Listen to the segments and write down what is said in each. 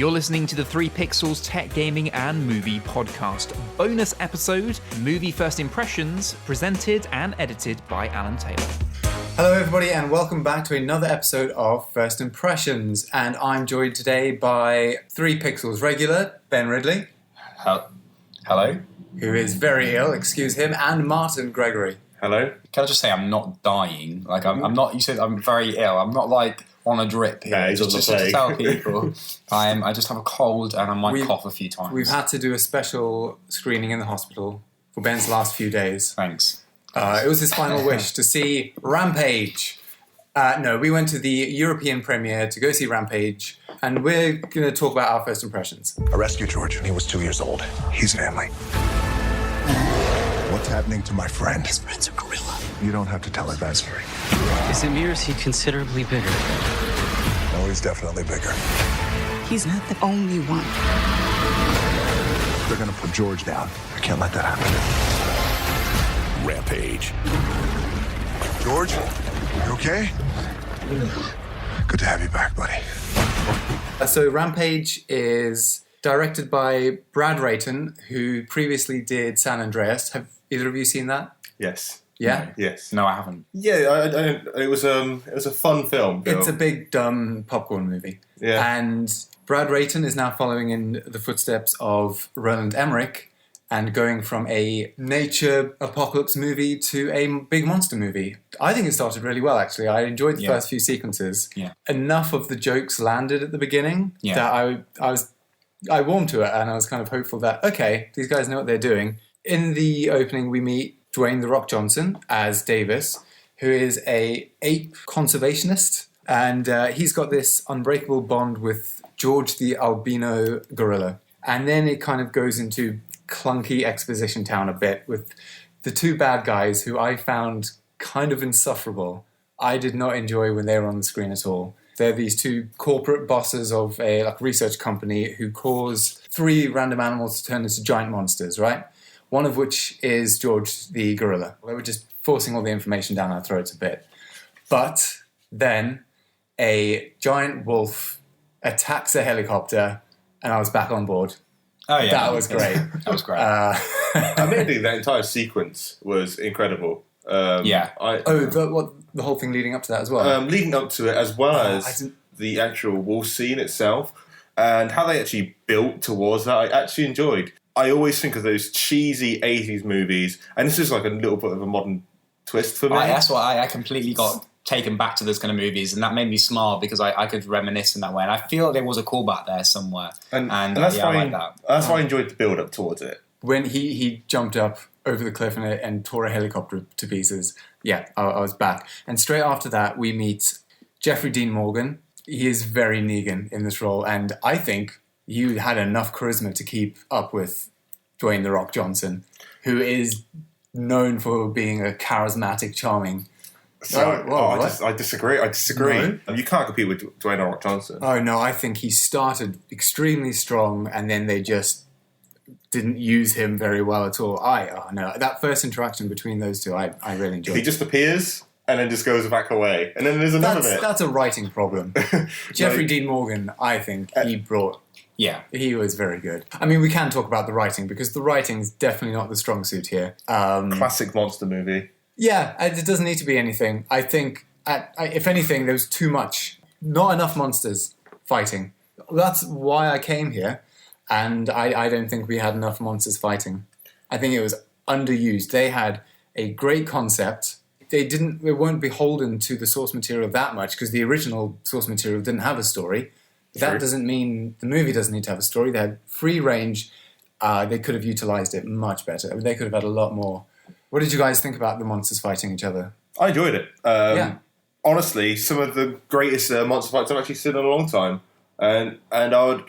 You're listening to the 3 Pixels Tech Gaming and Movie Podcast. Bonus episode, Movie First Impressions, presented and edited by Allan Taylor. Hello everybody and welcome back to another episode of First Impressions. And I'm joined today by 3 Pixels regular, Ben Ridley. Hello. Who is very ill, excuse him, and Martin Gregory. Hello. Can I just say I'm not dying? Like I'm not. You said I'm very ill. I'm not like on a drip here. Yeah, just to tell people, I just have a cold and I might cough a few times. We've had to do a special screening in the hospital for Ben's last few days. Thanks. It was his final wish to see Rampage. No, we went to the European premiere to go see Rampage, and we're going to talk about our first impressions. I rescued George when he was 2 years old. He's family. What's happening to my friend? His friend's a gorilla. You don't have to tell her that story. Is Amir, is he considerably bigger? No, he's definitely bigger. He's not the only one. They're gonna put George down. I can't let that happen. Rampage. George, you okay? Good to have you back, buddy. So Rampage is directed by Brad Rayton, who previously did San Andreas. Have either of you seen that? Yes. Yeah? No. Yes. No, I haven't. Yeah, it was a fun film. It's a big, dumb popcorn movie. Yeah. And Brad Rayton is now following in the footsteps of Roland Emmerich and going from a nature apocalypse movie to a big monster movie. I think it started really well, actually. I enjoyed the first few sequences. Yeah. Enough of the jokes landed at the beginning that I warmed to it, and I was kind of hopeful that, okay, these guys know what they're doing. In the opening, we meet Dwayne "The Rock" Johnson as Davis, who is a ape conservationist, and he's got this unbreakable bond with George the albino gorilla. And then it kind of goes into clunky exposition town a bit with the 2 bad guys who I found kind of insufferable. I did not enjoy when they were on the screen at all. They're these 2 corporate bosses of a research company who cause 3 random animals to turn into giant monsters, right? One of which is George the gorilla. They were just forcing all the information down our throats a bit. But then a giant wolf attacks a helicopter and I was back on board. Oh yeah, that was great. That was great. Admittedly, that entire sequence was incredible. The whole thing leading up to that as well? Leading up to it, as well as the actual wolf scene itself, and how they actually built towards that, I actually enjoyed. I always think of those cheesy 80s movies, and this is like a little bit of a modern twist for me. That's why I completely got taken back to those kind of movies, and that made me smile because I could reminisce in that way, and I feel like there was a callback there somewhere, and that's why I like that. That's why I enjoyed the build-up towards it. When he jumped up over the cliff and tore a helicopter to pieces, I was back. And straight after that, we meet Jeffrey Dean Morgan. He is very Negan in this role, and I think you had enough charisma to keep up with Dwayne "The Rock" Johnson, who is known for being a charismatic, charming... I disagree. No? You can't compete with Dwayne "The Rock" Johnson. Oh, no, I think he started extremely strong, and then they just didn't use him very well at all. No, that first interaction between those 2, I really enjoyed. He just appears and then just goes back away, and then there's another bit. That's a writing problem. Jeffrey Dean Morgan, I think he brought... Yeah. He was very good. I mean, we can talk about the writing, because the writing's definitely not the strong suit here. Classic monster movie. Yeah, it doesn't need to be anything. I think, if anything, there was too much. Not enough monsters fighting. That's why I came here, and I don't think we had enough monsters fighting. I think it was underused. They had a great concept. They weren't beholden to the source material that much, because the original source material didn't have a story. That doesn't mean the movie doesn't need to have a story. They had free range. They could have utilised it much better. They could have had a lot more. What did you guys think about the monsters fighting each other? I enjoyed it. Honestly, some of the greatest monster fights I've actually seen in a long time. And I would,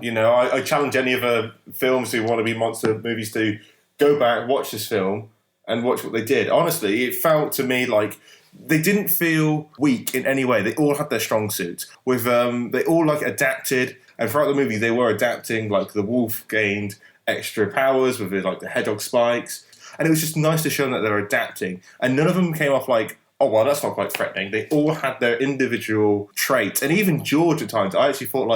I challenge any other films who want to be monster movies to go back, watch this film, and watch what they did. Honestly, it felt to me like they didn't feel weak in any way. They all had their strong suits. They all adapted, and throughout the movie they were adapting. Like the wolf gained extra powers with the hedgehog spikes. And it was just nice to show them that they're adapting. And none of them came off like, oh, well, that's not quite threatening. They all had their individual traits. And even George at times, I actually thought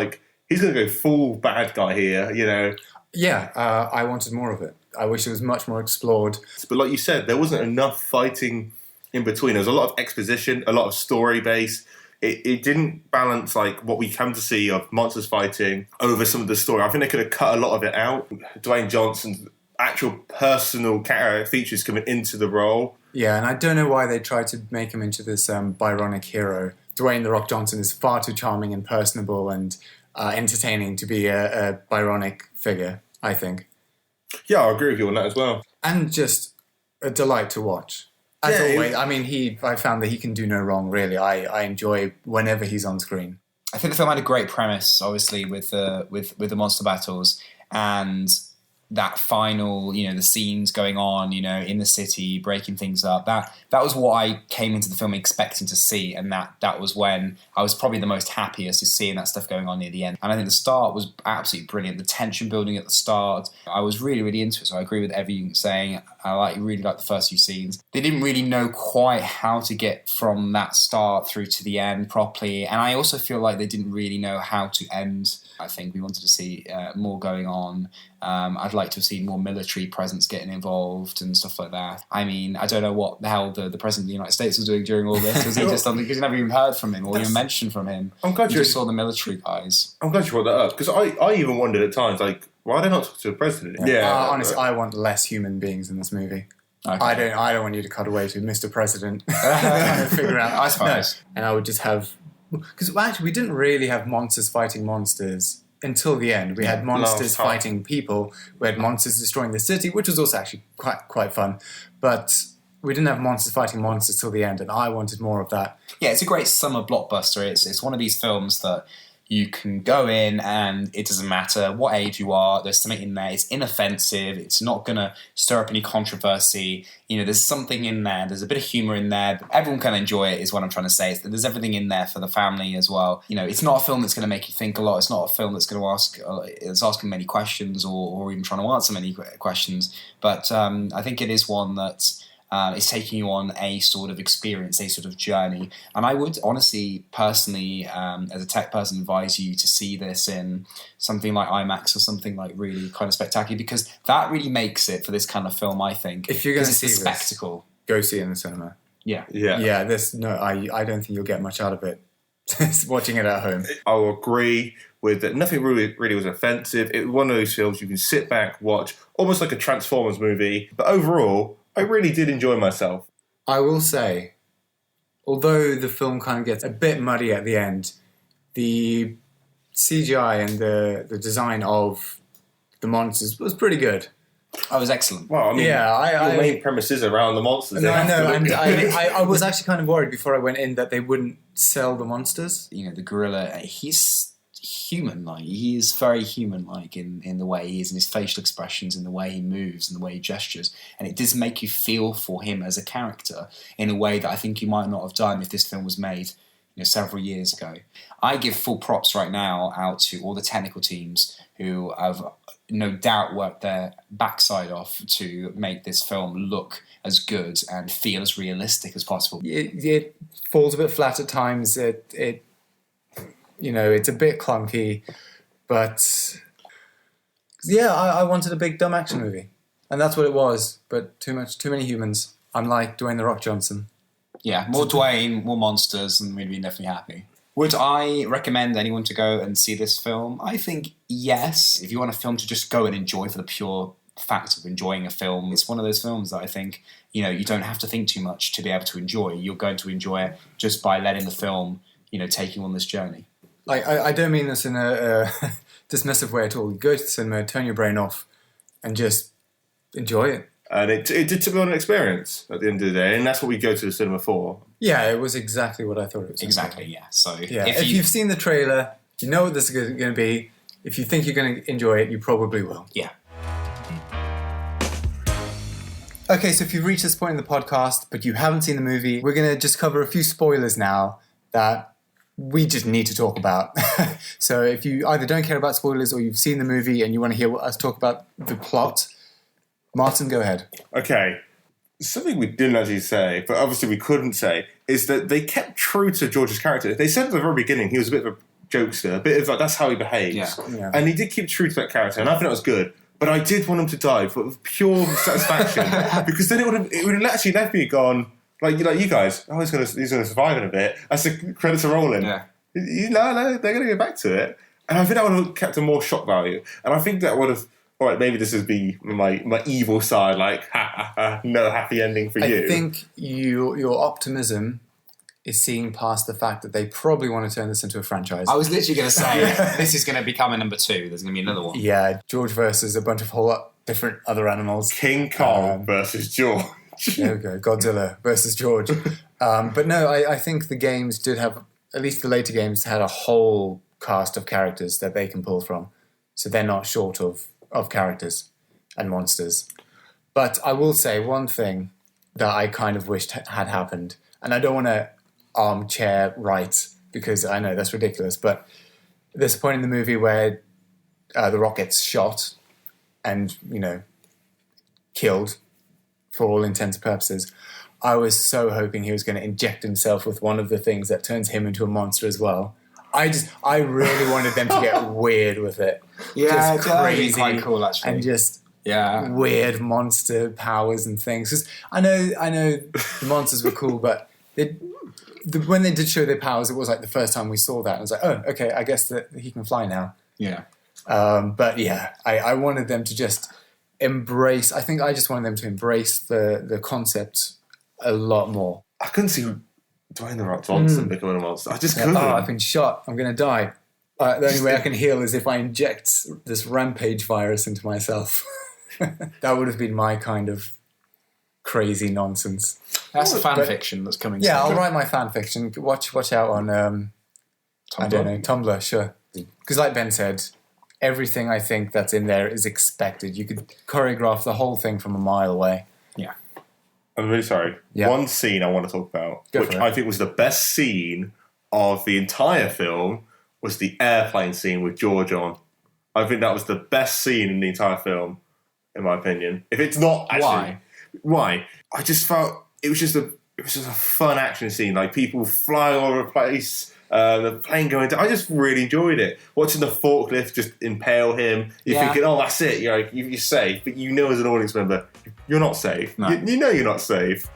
he's going to go full bad guy here, you know. Yeah, I wanted more of it. I wish it was much more explored. But like you said, there wasn't enough fighting in between. There was a lot of exposition, a lot of story base. It didn't balance like what we come to see of monsters fighting over some of the story. I think they could have cut a lot of it out. Dwayne Johnson's actual personal character features coming into the role. Yeah, and I don't know why they tried to make him into this Byronic hero. Dwayne "The Rock" Johnson is far too charming and personable and entertaining to be a Byronic figure, I think. Yeah, I agree with you on that as well. And just a delight to watch. As always, I mean, I found that he can do no wrong, really. I enjoy whenever he's on screen. I think the film had a great premise, obviously, with the monster battles, and that final, the scenes going on, in the city, breaking things up. That was what I came into the film expecting to see, and that was when I was probably the most happiest to seeing that stuff going on near the end. And I think the start was absolutely brilliant. The tension building at the start, I was really, really into it. So I agree with everything you're saying. I really like the first few scenes. They didn't really know quite how to get from that start through to the end properly, and I also feel like they didn't really know how to end. I think we wanted to see more going on. I'd like to have seen more military presence getting involved and stuff like that. I mean, I don't know what the hell the President of the United States was doing during all this. Was he just something, because you never even heard from him or even mentioned from him? I'm glad you just saw the military guys. I'm glad you brought that up, because I even wondered at times, like, why are they not talking to the President? Yeah. Honestly, I want less human beings in this movie. Okay. I don't want you to cut away to Mr. President. Figure out. I suppose. No. And I would just have... Because actually, we didn't really have monsters fighting monsters until the end. We had monsters fighting people. We had monsters destroying the city, which was also actually quite fun. But we didn't have monsters fighting monsters till the end, and I wanted more of that. Yeah, it's a great summer blockbuster. It's one of these films that you can go in and it doesn't matter what age you are, there's something in there, it's inoffensive, it's not going to stir up any controversy, there's something in there, there's a bit of humour in there, everyone can enjoy it is what I'm trying to say. There's everything in there for the family as well. It's not a film that's going to make you think a lot, it's not a film that's going to it's asking many questions or even trying to answer many questions, but I think it is one that is taking you on a sort of experience, a sort of journey. And I would honestly, personally, as a tech person, advise you to see this in something like IMAX or something like really kind of spectacular, because that really makes it for this kind of film, I think. If you're going to see a spectacle, go see it in the cinema. Yeah. I don't think you'll get much out of it watching it at home. I'll agree with that. Nothing really was offensive. It was one of those films you can sit back, watch, almost like a Transformers movie. But overall, I really did enjoy myself. I will say, although the film kind of gets a bit muddy at the end, the CGI and the design of the monsters was pretty good. Oh, it was excellent. Well, I mean, your main premise is around the monsters. No, I know, and I was actually kind of worried before I went in that they wouldn't sell the monsters. The gorilla, he's human-like. He is very human-like in the way he is, in his facial expressions, in the way he moves, in the way he gestures, and it does make you feel for him as a character in a way that I think you might not have done if this film was made several years ago. I give full props right now out to all the technical teams who have no doubt worked their backside off to make this film look as good and feel as realistic as possible. It falls a bit flat at times. It's a bit clunky, but yeah, I wanted a big dumb action movie, and that's what it was. But too many humans. Unlike Dwayne "The Rock" Johnson. Yeah, more Dwayne, more monsters, and we'd be definitely happy. Would I recommend anyone to go and see this film? I think yes. If you want a film to just go and enjoy for the pure fact of enjoying a film, it's one of those films that I think you don't have to think too much to be able to enjoy. You're going to enjoy it just by letting the film take you on this journey. Like, I don't mean this in a dismissive way at all. Go to the cinema, turn your brain off, and just enjoy it. And it did to be an experience at the end of the day, and that's what we go to the cinema for. Yeah, it was exactly what I thought it was. Exactly, yeah. So yeah, if you've seen the trailer, you know what this is going to be. If you think you're going to enjoy it, you probably will. Yeah. Okay, so if you've reached this point in the podcast, but you haven't seen the movie, we're going to just cover a few spoilers now that we just need to talk about. So if you either don't care about spoilers or you've seen the movie and you want to hear us talk about the plot, Martin, go ahead. Okay. Something we didn't actually say, but obviously we couldn't say, is that they kept true to George's character. They said at the very beginning he was a bit of a jokester, a bit of like that's how he behaves. Yeah. And he did keep true to that character, and I think that was good. But I did want him to die for pure satisfaction, because then it would have actually left me gone like you guys. Oh, he's gonna survive in a bit. As the credits are rolling, Yeah. No, they're gonna go back to it, and I think that would have kept a more shock value. And I think that would have. All right, maybe this would be my evil side, like no happy ending for you. I think your optimism is seeing past the fact that they probably want to turn this into a franchise. I was literally going to say, this is going to become a number 2. There's going to be another one. Yeah, George versus a bunch of whole lot different other animals. King Kong versus George. There we go, Godzilla versus George. But no, I think the games did have, at least the later games, had a whole cast of characters that they can pull from. So they're not short of characters and monsters. But I will say one thing that I kind of wished had happened, and I don't want to armchair right, because I know that's ridiculous, but there's a point in the movie where the Rock gets shot and, killed for all intents and purposes. I was so hoping he was going to inject himself with one of the things that turns him into a monster as well. I really wanted them to get weird with it. Yeah, just crazy, quite cool actually, and just weird monster powers and things. Because I know the monsters were cool, but when they did show their powers, it was like the first time we saw that. I was like, oh, okay, I guess that he can fly now. Yeah. But yeah, I wanted them to just embrace. I think I just wanted them to embrace the concept a lot more. I couldn't see Dwayne the Rock Johnson becoming a monster. I just couldn't. Oh, I've been shot. I'm going to die. The only way I can heal is if I inject this Rampage virus into myself. That would have been my kind of crazy nonsense. That's a fan fiction that's coming. Yeah, soon. I'll write my fan fiction. Watch out on I don't know, Tumblr, sure. Because like Ben said, everything I think that's in there is expected. You could choreograph the whole thing from a mile away. Yeah. I'm really sorry. Yeah. One scene I want to talk about, which for it. I think was the best scene of the entire film, was the airplane scene with George on. I think that was the best scene in the entire film, in my opinion. If it's not actually... Why? I just felt it was just a fun action scene, like people flying all over the place, the plane going down. I just really enjoyed it. Watching the forklift just impale him, you're thinking, oh, that's it. You're safe, but as an audience member, you're not safe. No. You know you're not safe.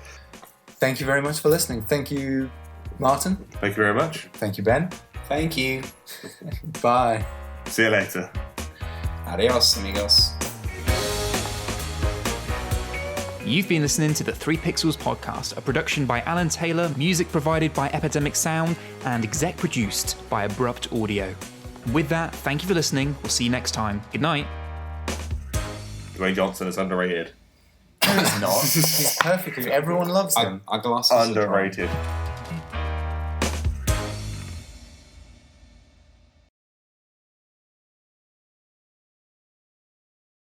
Thank you very much for listening. Thank you, Martin. Thank you very much. Thank you, Ben. Thank you. Bye. See you later. Adios, amigos. You've been listening to the 3 Pixels podcast, a production by Allan Taylor, music provided by Epidemic Sound, and exec produced by Abrupt Audio. With that, thank you for listening. We'll see you next time. Good night. Dwayne Johnson is underrated. No, he's not. He's perfectly. Everyone loves him. Our glasses Underrated.